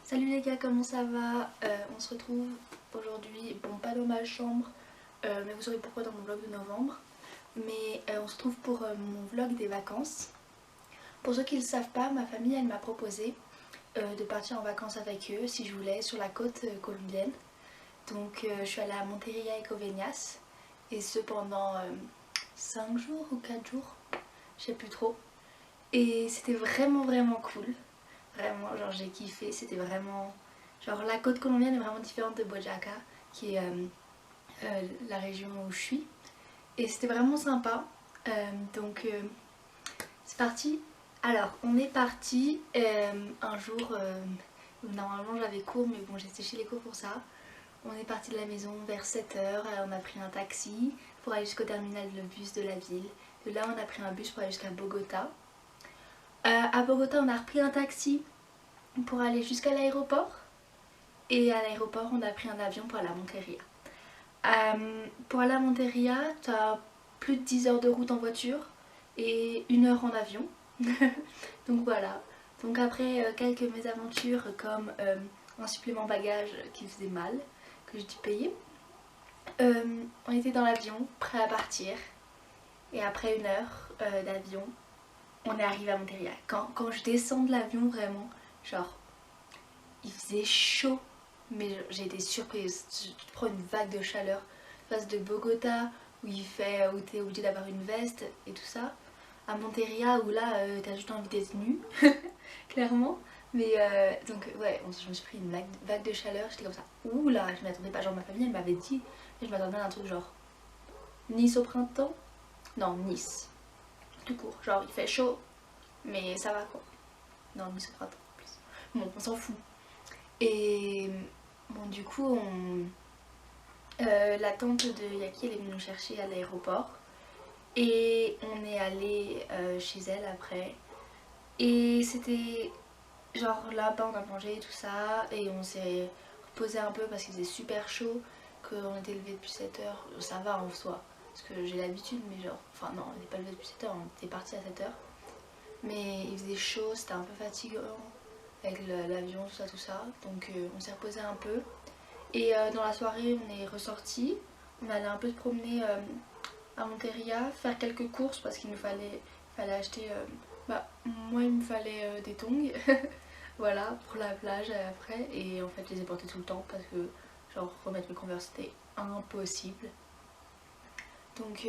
Salut les gars, comment ça va? On se retrouve aujourd'hui, bon pas dans ma chambre, mais vous saurez pourquoi dans mon vlog de novembre. Mais on se retrouve pour mon vlog des vacances. Pour ceux qui ne le savent pas, ma famille elle m'a proposé de partir en vacances avec eux si je voulais sur la côte colombienne. Donc je suis allée à Montería et Coveñas et ce pendant 5 jours ou 4 jours, je sais plus trop. Et c'était vraiment cool. Vraiment, genre j'ai kiffé, c'était vraiment... Genre la côte colombienne est vraiment différente de Boyaca, qui est la région où je suis. Et c'était vraiment sympa. Donc c'est parti. Alors on est parti un jour, normalement j'avais cours mais bon j'ai séché les cours pour ça. On est parti de la maison vers 7h, on a pris un taxi pour aller jusqu'au terminal de bus de la ville. De là on a pris un bus pour aller jusqu'à Bogota. À Bogota on a repris un taxi pour aller jusqu'à l'aéroport. Et à l'aéroport on a pris un avion pour aller à Montería. Pour aller à Montería, tu as plus de 10 heures de route en voiture et 1 heure en avion. Donc voilà. Donc après quelques mésaventures comme un supplément bagage qui faisait mal, que j'ai dû payer. On était dans l'avion, prêt à partir. Et après 1 heure d'avion, on est arrivé à Montería. Quand je descends de l'avion, vraiment, genre, il faisait chaud. Mais j'ai été surprise. Tu te prends une vague de chaleur face de Bogota où où t'es obligé d'avoir une veste et tout ça, à Montería où là t'as juste envie d'être nu clairement. Mais donc ouais, je me suis pris une vague de chaleur, j'étais comme ça, ouh là, je m'attendais pas, genre ma famille elle m'avait dit, mais je m'attendais à un truc genre Nice au printemps, non Nice tout court, genre il fait chaud mais ça va quoi, non Nice au printemps en plus, bon on s'en fout. Et bon du coup la tante de Yaki elle est venue nous chercher à l'aéroport et on est allé chez elle après et c'était genre là-bas on a mangé et tout ça et on s'est reposé un peu parce qu'il faisait super chaud, qu'on était levé depuis 7h, ça va en soi parce que j'ai l'habitude mais genre, enfin non on n'est pas levé depuis 7h, on était parti à 7h mais il faisait chaud, c'était un peu fatigant avec l'avion tout ça donc on s'est reposé un peu. Et dans la soirée, on est ressorti. On allait un peu se promener à Montería, faire quelques courses parce qu'il nous fallait acheter. Moi, il me fallait des tongs, voilà, pour la plage après. Et en fait, je les ai portés tout le temps parce que, genre, remettre mes Converse c'était impossible. Donc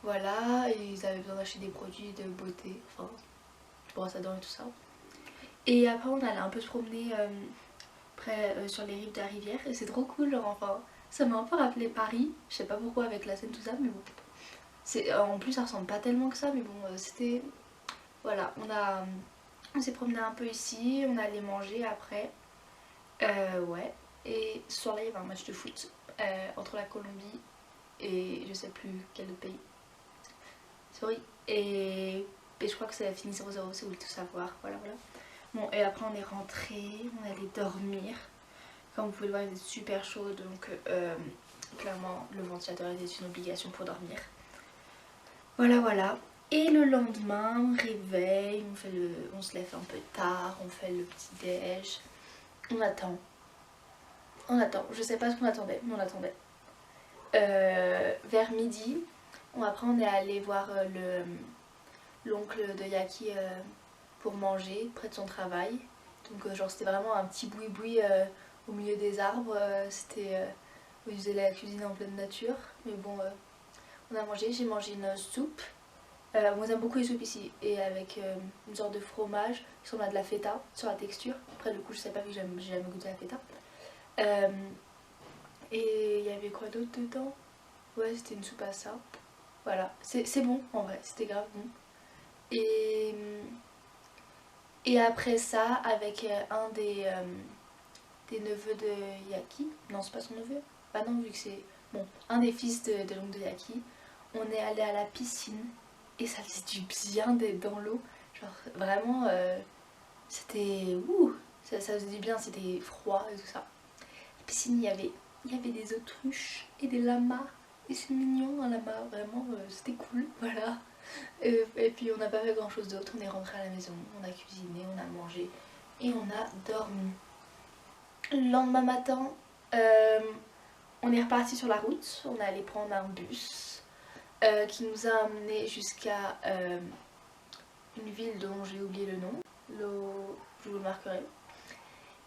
voilà, et ils avaient besoin d'acheter des produits de beauté, enfin, brosse à dents et tout ça. Et après, on allait un peu se promener. Sur les rives de la rivière et c'est trop cool, genre enfin ça m'a un peu rappelé Paris, je sais pas pourquoi avec la Seine tout ça mais bon en plus ça ressemble pas tellement que ça mais bon c'était voilà on s'est promené un peu ici, on allait manger après ouais et ce soir là il y avait un match de foot entre la Colombie et je sais plus quel autre pays, sorry, et je crois que ça a fini 0-0, si vous voulez tout savoir, voilà. Bon et après on est rentré, on allait dormir. Comme vous pouvez le voir il était super chaud donc clairement le ventilateur était une obligation pour dormir. Voilà. Et le lendemain, réveil, on se lève un peu tard, on fait le petit déj. On attend. Je sais pas ce qu'on attendait, mais on attendait. Vers midi, après on est allé voir l'oncle de Yaki pour manger près de son travail. Donc genre c'était vraiment un petit boui-boui au milieu des arbres, où ils faisaient la cuisine en pleine nature. Mais bon, on a mangé, j'ai mangé une soupe. Moi j'aime beaucoup les soupes ici, et avec une sorte de fromage qui ressemble à de la feta sur la texture. Après du coup je sais pas vu que j'ai jamais goûté la feta. Et il y avait quoi d'autre dedans? Ouais c'était une soupe à ça. Voilà, c'est bon en vrai, c'était grave bon. Et après ça, avec un des neveux de Yaki, non c'est pas son neveu, bah non vu que c'est, bon, un des fils de l'oncle de Yaki, on est allé à la piscine et ça faisait du bien d'être dans l'eau, genre vraiment c'était, ouh, ça faisait du bien, c'était froid et tout ça. La piscine il y avait des autruches et des lamas et c'est mignon un lama, vraiment c'était cool, voilà. Et puis on n'a pas fait grand chose d'autre, on est rentré à la maison, on a cuisiné, on a mangé et on a dormi. Le lendemain matin, on est reparti sur la route, on est allé prendre un bus qui nous a amené jusqu'à une ville dont j'ai oublié le nom, je vous le marquerai.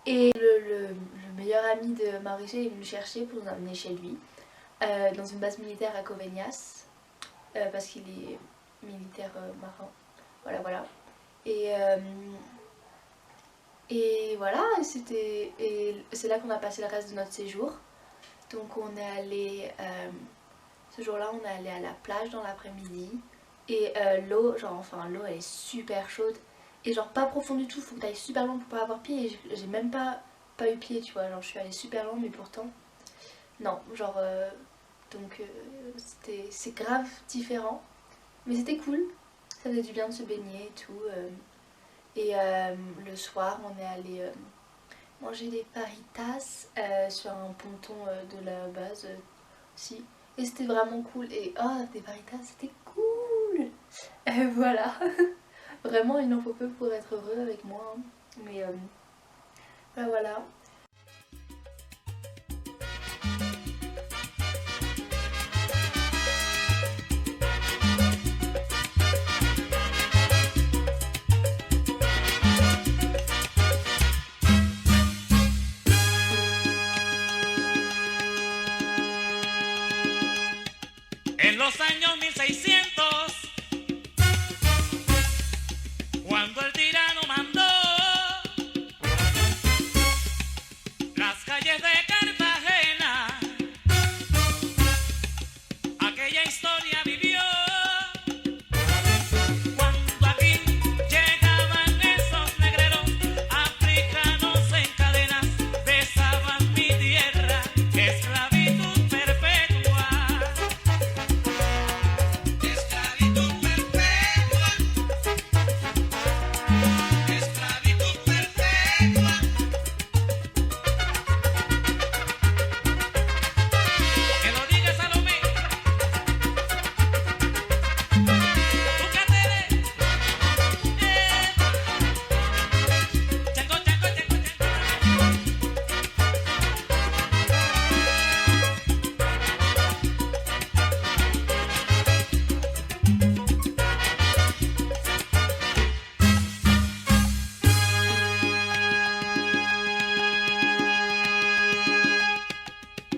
Et le meilleur ami de Mauricio est venu nous chercher pour nous amener chez lui, dans une base militaire à Covenias, parce qu'il est militaire marin. Voilà. Et voilà, et c'est là qu'on a passé le reste de notre séjour. Donc on est allé, ce jour-là on est allé à la plage dans l'après-midi. Et l'eau elle est super chaude. Et genre pas profonde du tout, faut que t'ailles super loin pour pas avoir pied. Et j'ai même pas eu pied, tu vois, genre je suis allée super loin mais pourtant... Non, genre... c'est grave différent. Mais c'était cool, ça faisait du bien de se baigner et tout. Et le soir on est allé manger des paritas sur un ponton de la base aussi. Et c'était vraiment cool. Et oh, des paritas, c'était cool. Voilà. Vraiment, il n'en faut peu pour être heureux avec moi. Hein. Mais voilà. En los años 1600, cuando el tirano mandó las calles de Cartagena, aquella historia vivió. Cuando aquí llegaban esos negreros africanos en cadenas, besaban mi tierra, esclavitud perpetua. Esclavitud perpetua. Esclavitud perpetua. Que lo diga Salomé. Tú que te ves. Chango, chango, chango, chango.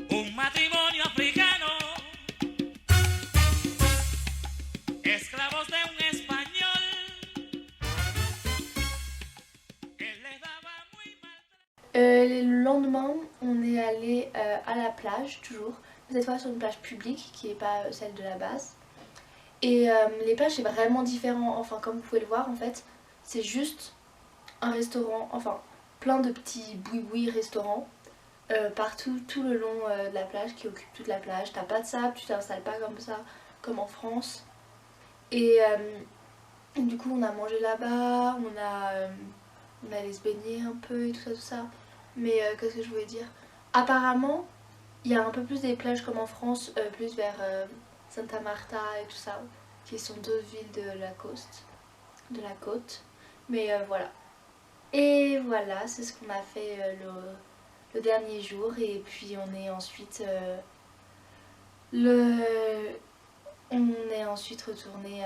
Un matrimonio africano, esclavos de un español, él les daba muy mal. Le lendemain, on est allé à la plage, toujours. Cette fois sur une plage publique qui n'est pas celle de la base. Et les plages c'est vraiment différent, enfin comme vous pouvez le voir en fait, c'est juste un restaurant, enfin plein de petits boui-boui restaurants partout tout le long de la plage qui occupent toute la plage. T'as pas de sable, tu t'installes pas comme ça, comme en France. Et du coup on a mangé là-bas, on allait se baigner un peu et tout ça. Mais qu'est-ce que je voulais dire? Apparemment, il y a un peu plus des plages comme en France, plus vers Santa Marta et tout ça, qui sont deux villes de la côte. Mais voilà. Et voilà, c'est ce qu'on a fait le dernier jour. Et puis on est ensuite retourné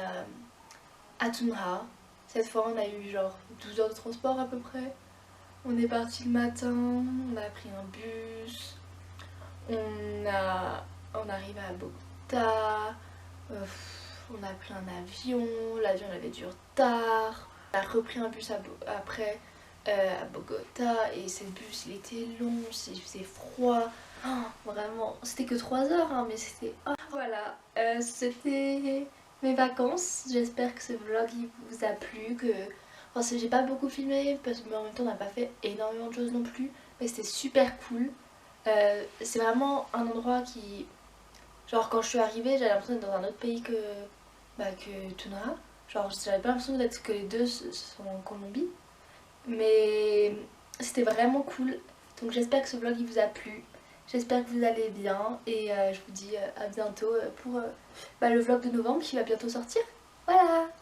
à Tunja. Cette fois on a eu genre 12 heures de transport à peu près. On est parti le matin, on a pris un bus, on arrive à Bogota, on a pris un avion, l'avion avait du retard. On a repris un bus après à Bogota et ce bus il était long, il faisait froid. Oh, vraiment, c'était que 3 heures hein, mais c'était... Oh, voilà, c'était mes vacances. J'espère que ce vlog il vous a plu, que... Enfin, j'ai pas beaucoup filmé parce que en même temps on n'a pas fait énormément de choses non plus, mais c'était super cool. C'est vraiment un endroit qui... Genre quand je suis arrivée j'avais l'impression d'être dans un autre pays que Tunja. Genre j'avais pas l'impression d'être que les deux sont en Colombie. Mais c'était vraiment cool. Donc j'espère que ce vlog il vous a plu. J'espère que vous allez bien et je vous dis à bientôt pour le vlog de novembre qui va bientôt sortir. Voilà.